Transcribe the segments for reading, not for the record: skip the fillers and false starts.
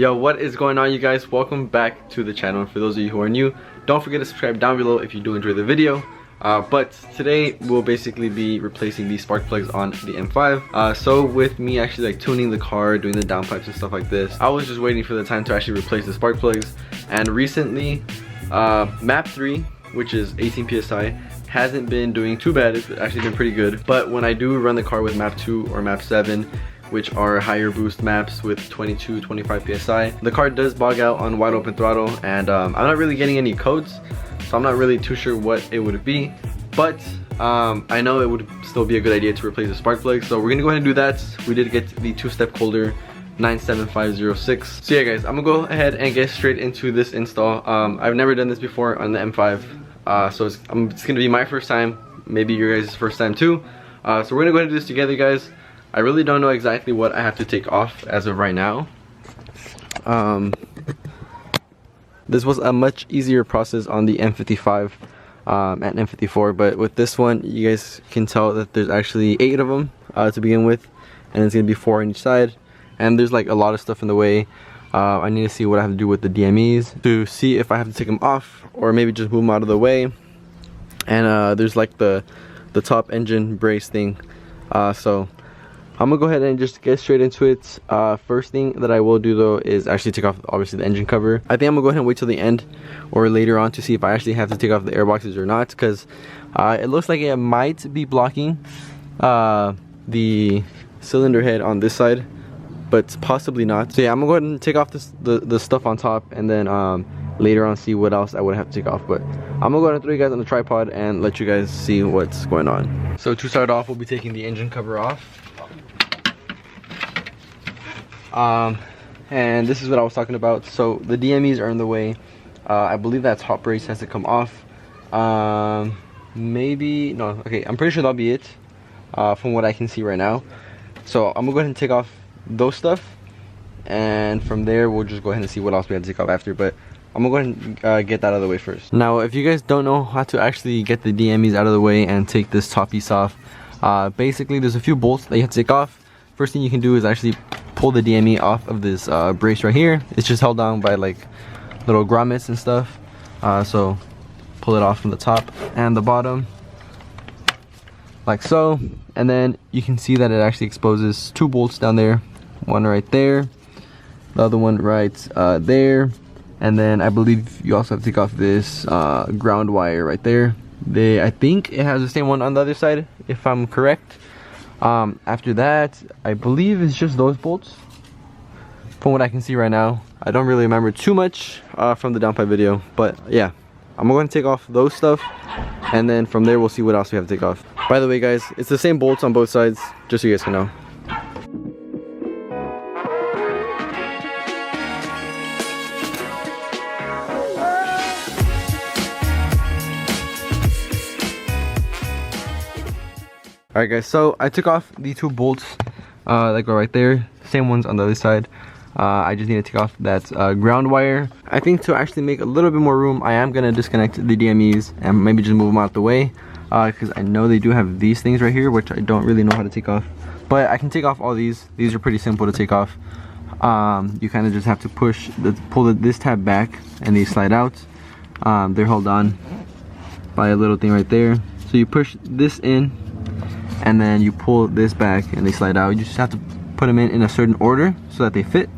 Yo, what is going on, you guys? Welcome back to the channel. For those of you who are new, don't forget to subscribe down below if you do enjoy the video. But today we'll basically be replacing these spark plugs on the M5. So with me actually like tuning the car, doing the downpipes and stuff like this, I was just waiting for the time to actually replace the spark plugs. And recently map 3, which is 18 psi, hasn't been doing too bad. It's actually been pretty good. But when I do run the car with map 2 or map 7, which are higher boost maps with 22-25 psi, the car does bog out on wide open throttle, and I'm not really getting any codes, so I'm not really too sure what it would be. But I know it would still be a good idea to replace the spark plug, so we're gonna go ahead and do that. We did get the 2-step holder 97506. So yeah guys, I'm gonna go ahead and get straight into this install. I've never done this before on the M5, so it's gonna be my first time, maybe your guys' first time too. So we're gonna go ahead and do this together, guys. I really don't know exactly what I have to take off as of right now. This was a much easier process on the M55 and M54, but with this one you guys can tell that there's actually 8 of them to begin with, and it's gonna be 4 on each side, and there's like a lot of stuff in the way. I need to see what I have to do with the DMEs to see if I have to take them off or maybe just move them out of the way. And there's like the top engine brace thing, so I'm gonna go ahead and just get straight into it. First thing that I will do though is actually take off obviously the engine cover. I think I'm gonna go ahead and wait till the end or later on to see if I actually have to take off the airboxes or not, because it looks like it might be blocking the cylinder head on this side, but possibly not. So yeah, I'm gonna go ahead and take off the stuff on top, and then later on see what else I would have to take off. But I'm gonna go ahead and throw you guys on the tripod and let you guys see what's going on. So to start off, we'll be taking the engine cover off. And this is what I was talking about. So the DMEs are in the way. I believe that top brace has to come off. Maybe no, okay, I'm pretty sure that'll be it from what I can see right now. So I'm gonna go ahead and take off those stuff, and from there we'll just go ahead and see what else we have to take off after. But I'm gonna go ahead and get that out of the way first. Now if you guys don't know how to actually get the DMEs out of the way and take this top piece off, basically there's a few bolts that you have to take off. First thing you can do is actually pull the DME off of this brace right here. It's just held down by like little grommets and stuff. So pull it off from the top and the bottom like so, and then you can see that it actually exposes 2 bolts down there, one right there, the other one right there, and then I believe you also have to take off this ground wire right there. I think it has the same one on the other side if I'm correct. After that, I believe it's just those bolts from what I can see right now. I don't really remember too much from the downpipe video, but yeah, I'm going to take off those stuff, and then from there we'll see what else we have to take off. By the way guys, it's the same bolts on both sides, just so you guys can know. Alright guys, so I took off the 2 bolts that go right there, same ones on the other side. I just need to take off that ground wire. I think to actually make a little bit more room, I am going to disconnect the DMEs and maybe just move them out the way, because I know they do have these things right here, which I don't really know how to take off. But I can take off all these. These are pretty simple to take off. You kind of just have to pull this tab back, and these slide out. They're held on by a little thing right there. So you push this in, and then you pull this back and they slide out. You just have to put them in a certain order so that they fit.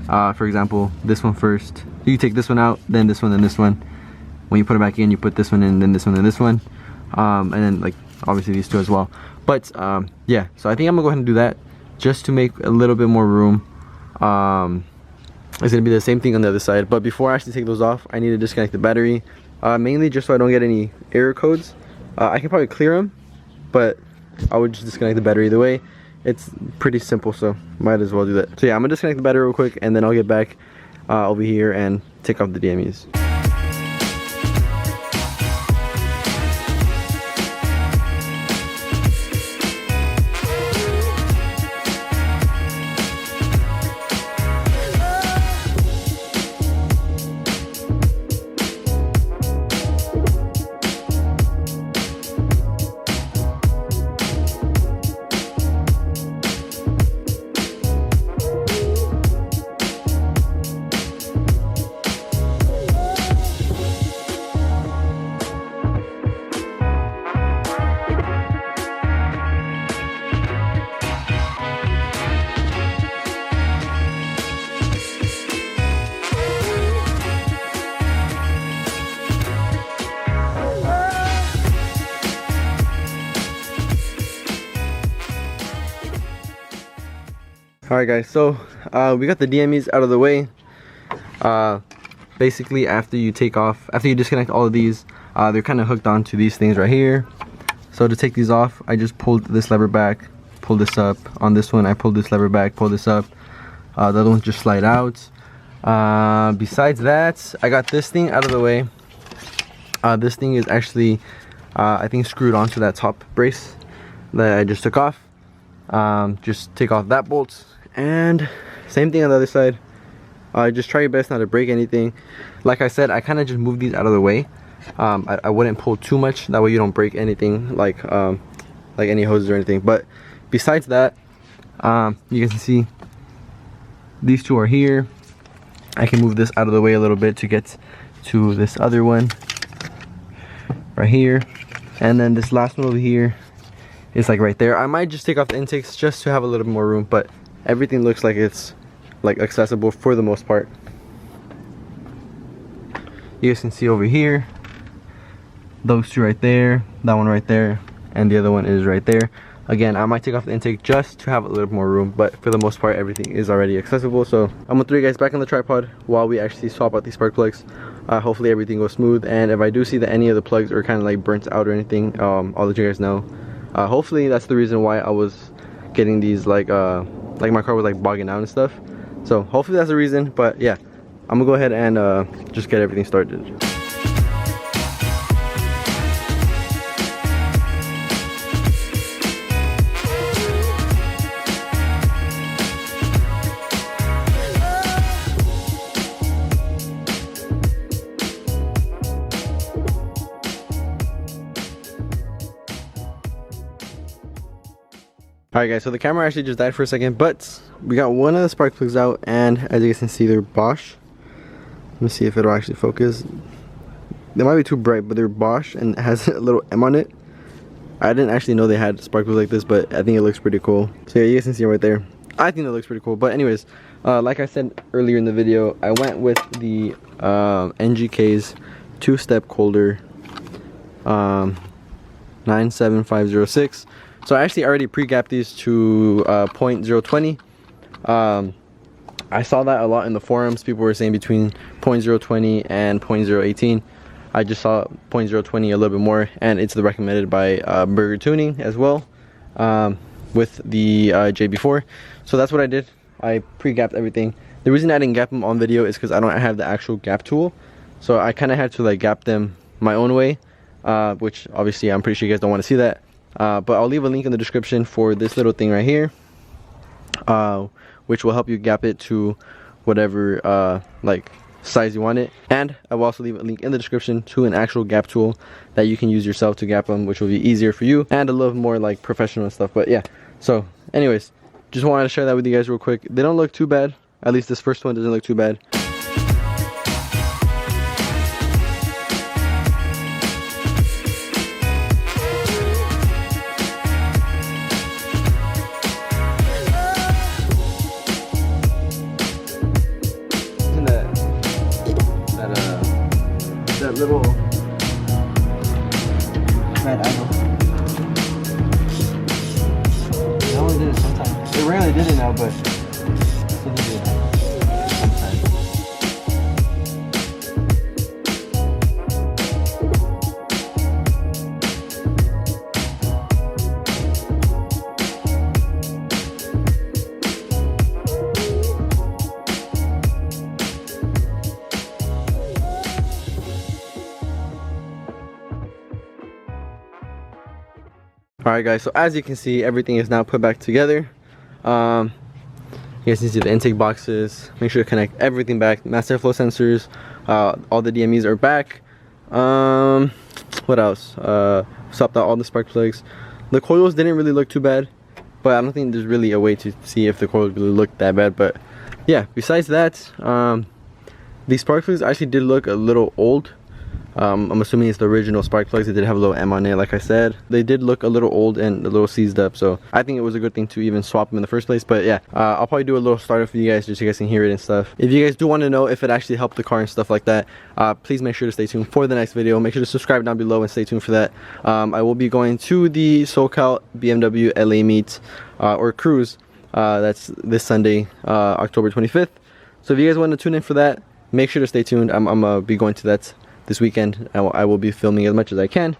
For example, this one first. You take this one out, then this one, then this one. When you put it back in, you put this one in, then this one, then this one. And then like obviously these 2 as well. But yeah, so I think I'm gonna go ahead and do that just to make a little bit more room. It's gonna be the same thing on the other side, but before I actually take those off, I need to disconnect the battery, mainly just so I don't get any error codes. I can probably clear them, but I would just disconnect the battery either way. It's pretty simple, so might as well do that. So yeah, I'm gonna disconnect the battery real quick, and then I'll get back over here and take off the DMEs. Alright guys, so we got the DMEs out of the way. Basically after you disconnect all of these, they're kind of hooked onto these things right here. So to take these off, I just pulled this lever back, pull this up. On this one I pulled this lever back, pull this up. The other ones just slide out. Besides that, I got this thing out of the way. This thing is actually I think screwed onto that top brace that I just took off. Just take off that bolt, and same thing on the other side. Just try your best not to break anything. Like I said, I kind of just moved these out of the way. I wouldn't pull too much, that way you don't break anything like any hoses or anything. But besides that, you can see these two are here. I can move this out of the way a little bit to get to this other one right here, and then this last one over here is like right there. I might just take off the intakes just to have a little bit more room, but everything looks like it's like accessible for the most part. You guys can see over here, those two right there, that one right there, and the other one is right there. Again, I might take off the intake just to have a little more room, but for the most part everything is already accessible. So I'm gonna throw you guys back on the tripod while we actually swap out these spark plugs. Hopefully everything goes smooth, and if I do see that any of the plugs are kind of like burnt out or anything, I'll let you guys know. Hopefully that's the reason why I was getting these like my car was like bogging out and stuff. So hopefully that's the reason, but yeah, I'm gonna go ahead and just get everything started. Alright guys, so the camera actually just died for a second, but we got one of the spark plugs out, and as you guys can see, they're Bosch. Let me see if it'll actually focus. They might be too bright, but they're Bosch and it has a little M on it. I didn't actually know they had spark plugs like this, but I think it looks pretty cool. So yeah, you guys can see it right there. I think that looks pretty cool. But anyways, like I said earlier in the video, I went with the NGK's two-step Colder 97506. So I actually already pre-gapped these to 0.020. I saw that a lot in the forums. People were saying between 0.020 and 0.018. I just saw 0.020 a little bit more, and it's the recommended by Burger Tuning as well, with the JB4. So that's what I did. I pre-gapped everything. The reason I didn't gap them on video is because I don't have the actual gap tool. So I kind of had to like gap them my own way, which obviously I'm pretty sure you guys don't want to see that. But I'll leave a link in the description for this little thing right here, which will help you gap it to whatever like size you want it. And I will also leave a link in the description to an actual gap tool that you can use yourself to gap them, which will be easier for you and a little more like professional and stuff. But yeah, so anyways, just wanted to share that with you guys real quick. They don't look too bad. At least this first one doesn't look too bad. That little red idol. They only did it sometimes. They rarely did it now, but they did it sometimes. Alright guys, so as you can see, everything is now put back together. You guys can see the intake boxes. Make sure to connect everything back. Master flow sensors, all the DMEs are back. What else? Swapped out all the spark plugs. The coils didn't really look too bad, but I don't think there's really a way to see if the coils really look that bad. But yeah, besides that, these spark plugs actually did look a little old. I'm assuming it's the original spark plugs. They did have a little M on it, like I said. They did look a little old and a little seized up, so I think it was a good thing to even swap them in the first place. But yeah, I'll probably do a little startup for you guys just so you guys can hear it and stuff. If you guys do want to know if it actually helped the car and stuff like that, please make sure to stay tuned for the next video. Make sure to subscribe down below and stay tuned for that. I will be going to the SoCal BMW LA meet or cruise That's this Sunday, October 25th. So if you guys want to tune in for that, make sure to stay tuned. I'm gonna be going to that this weekend. I will be filming as much as I can.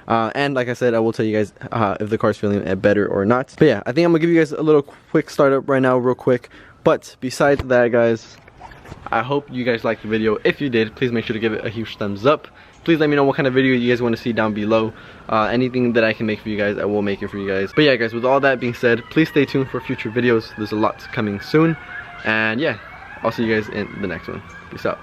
And like I said, I will tell you guys if the car's feeling better or not. But yeah, I think I'm gonna give you guys a little quick startup right now, real quick. But besides that, guys, I hope you guys liked the video. If you did, please make sure to give it a huge thumbs up. Please let me know what kind of video you guys want to see down below. Anything that I can make for you guys, I will make it for you guys. But yeah, guys, with all that being said, please stay tuned for future videos. There's a lot coming soon. And yeah, I'll see you guys in the next one. Peace out.